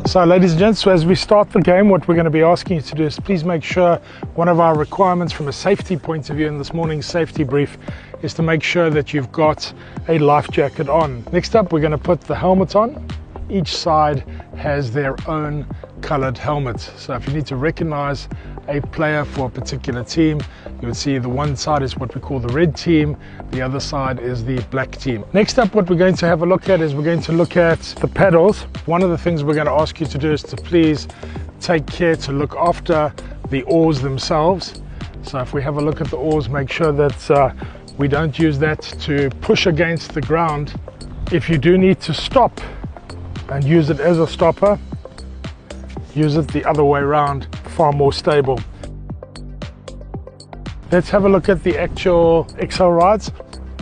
So ladies and gents, so as we start the game, what we're going to be asking you to do is please make sure one of our requirements from a safety point of view in this morning's safety brief is to make sure that you've got a life jacket on. Next up, we're going to put the helmet on. Each side has their own colored helmet. So if you need to recognize a player for a particular team, you would see the one side is what we call the red team, the other side is the black team. Next up, what we're going to have a look at is we're going to look at the paddles. One of the things we're going to ask you to do is to please take care to look after the oars themselves. So if we have a look at the oars, make sure that we don't use that to push against the ground. If you do need to stop and use it as a stopper, use it the other way around, far more stable. Let's have a look at the actual XL rides.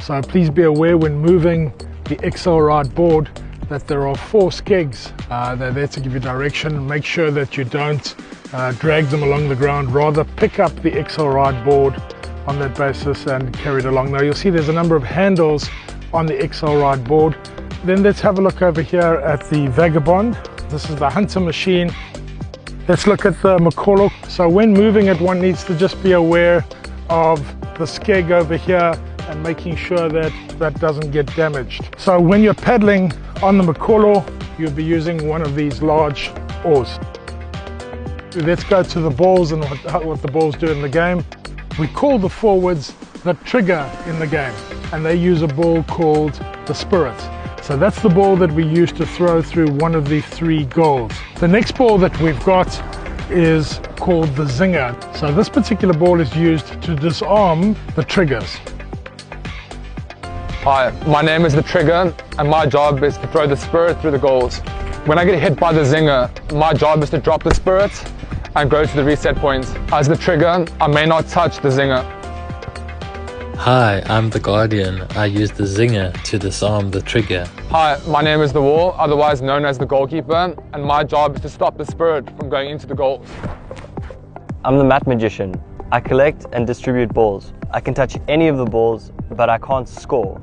So please be aware when moving the XL ride board that there are 4 skegs. They're there to give you direction. Make sure that you don't drag them along the ground, rather pick up the XL ride board on that basis and carry it along. Now you'll see there's a number of handles on the XL ride board. Then let's have a look over here at the Vagabond. This is the hunter machine. Let's look at the McCulloch. So when moving it, one needs to just be aware of the skeg over here and making sure that that doesn't get damaged. So when you're paddling on the McCulloch, you'll be using one of these large oars. Let's go to the balls and what the balls do in the game. We call the forwards the trigger in the game, and they use a ball called the Spirit. So that's the ball that we use to throw through one of the 3 goals. The next ball that we've got is called the Zinger. So this particular ball is used to disarm the triggers. Hi, my name is the Trigger, and my job is to throw the Spirit through the goals. When I get hit by the Zinger, my job is to drop the Spirit and go to the reset point. As the Trigger, I may not touch the Zinger. Hi, I'm the Guardian. I use the Zinger to disarm the trigger. Hi, my name is the Wall, otherwise known as the Goalkeeper, and my job is to stop the Spirit from going into the goals. I'm the Mat Magician. I collect and distribute balls. I can touch any of the balls, but I can't score.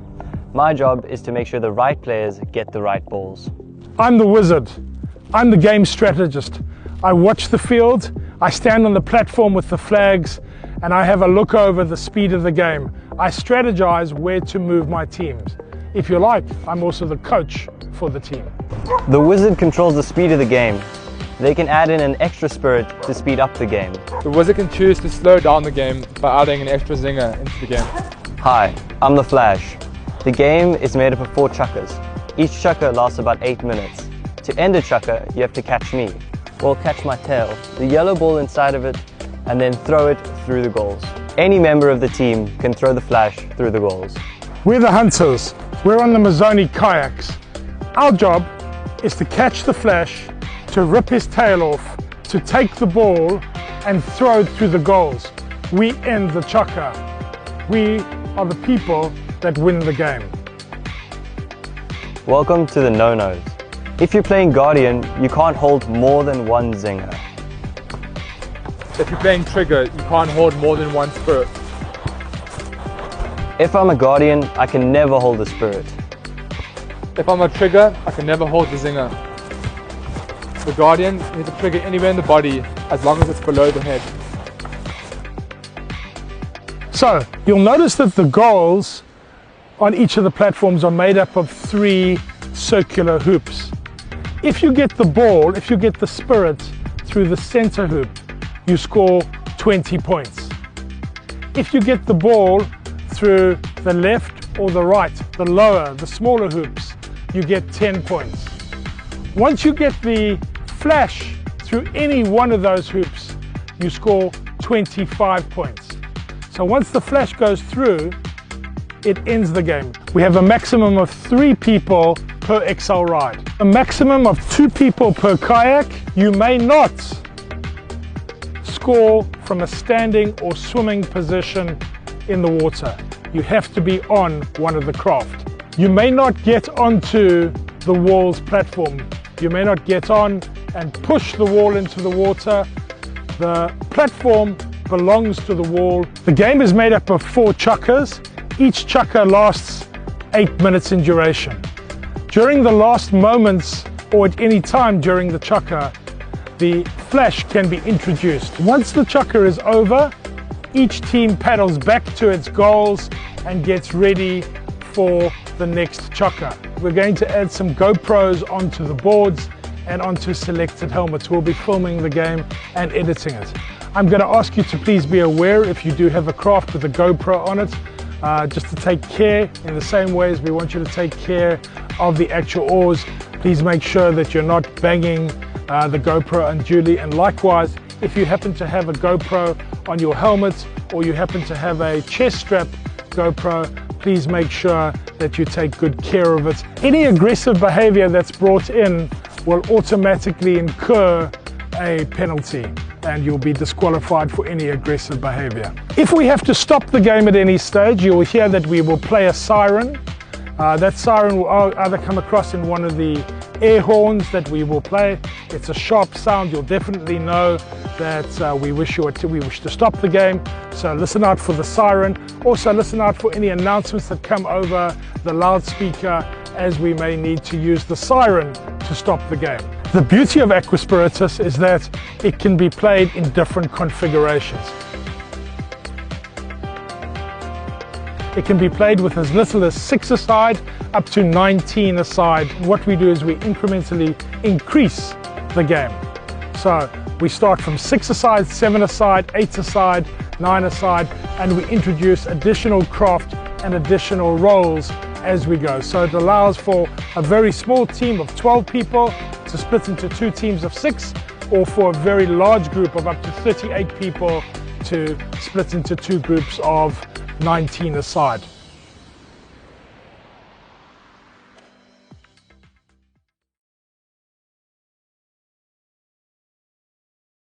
My job is to make sure the right players get the right balls. I'm the Wizard. I'm the game strategist. I watch the field, I stand on the platform with the flags, and I have a look over the speed of the game. I strategize where to move my teams. If you like, I'm also the coach for the team. The Wizard controls the speed of the game. They can add in an extra spirit to speed up the game. The Wizard can choose to slow down the game by adding an extra Zinger into the game. Hi, I'm the Flash. The game is made up of 4 chukkers. Each chukker lasts about 8 minutes. To end a chukker, you have to catch me, or catch my tail, the yellow ball inside of it, and then throw it through the goals. Any member of the team can throw the Flash through the goals. We're the hunters. We're on the Mazzoni kayaks. Our job is to catch the Flash, to rip his tail off, to take the ball and throw it through the goals. We end the chukker. We are the people that win the game. Welcome to the No-NOS. If you're playing Guardian, you can't hold more than 1 Zinger. If you're playing Trigger, you can't hold more than 1 Spirit. If I'm a Guardian, I can never hold a Spirit. If I'm a Trigger, I can never hold the Zinger. The Guardian needs to trigger anywhere in the body as long as it's below the head. So you'll notice that the goals on each of the platforms are made up of 3 circular hoops. If you get the ball, if you get the Spirit through the center hoop, you score 20 points. If you get the ball through the left or the right, the lower, the smaller hoops, you get 10 points. Once you get the Flash through any one of those hoops, you score 25 points. So once the Flash goes through, it ends the game. We have a maximum of 3 people per XL ride. A maximum of 2 people per kayak. You may not score from a standing or swimming position in the water. You have to be on one of the craft. You may not get onto the wall's platform. You may not get on and push the wall into the water. The platform belongs to the wall. The game is made up of 4 chukkers. Each chukker lasts 8 minutes in duration. During the last moments or at any time during the chukker, the flash can be introduced. Once the chukker is over, each team paddles back to its goals and gets ready for the next chukker. We're going to add some GoPros onto the boards and onto selected helmets. We'll be filming the game and editing it. I'm going to ask you to please be aware if you do have a craft with a GoPro on it, just to take care in the same way as we want you to take care of the actual oars. Please make sure that you're not banging the GoPro unduly, and likewise, if you happen to have a GoPro on your helmet or you happen to have a chest strap GoPro, please make sure that you take good care of it. Any aggressive behavior that's brought in will automatically incur a penalty and you'll be disqualified for any aggressive behavior. If we have to stop the game at any stage, you'll hear that we will play a siren. That siren will either come across in one of the air horns that we will play. It's a sharp sound. You'll definitely know that we wish to stop the game. So listen out for the siren. Also listen out for any announcements that come over the loudspeaker, as we may need to use the siren to stop the game. The beauty of Aqua Spiritus is that it can be played in different configurations. It can be played with as little as 6 a side up to 19 a side. And what we do is we incrementally increase the game. So we start from 6 a side, 7 a side, 8 a side, 9 a side, and we introduce additional craft and additional roles as we go. So it allows for a very small team of 12 people to split into 2 teams of 6, or for a very large group of up to 38 people to split into 2 groups of 19 a side.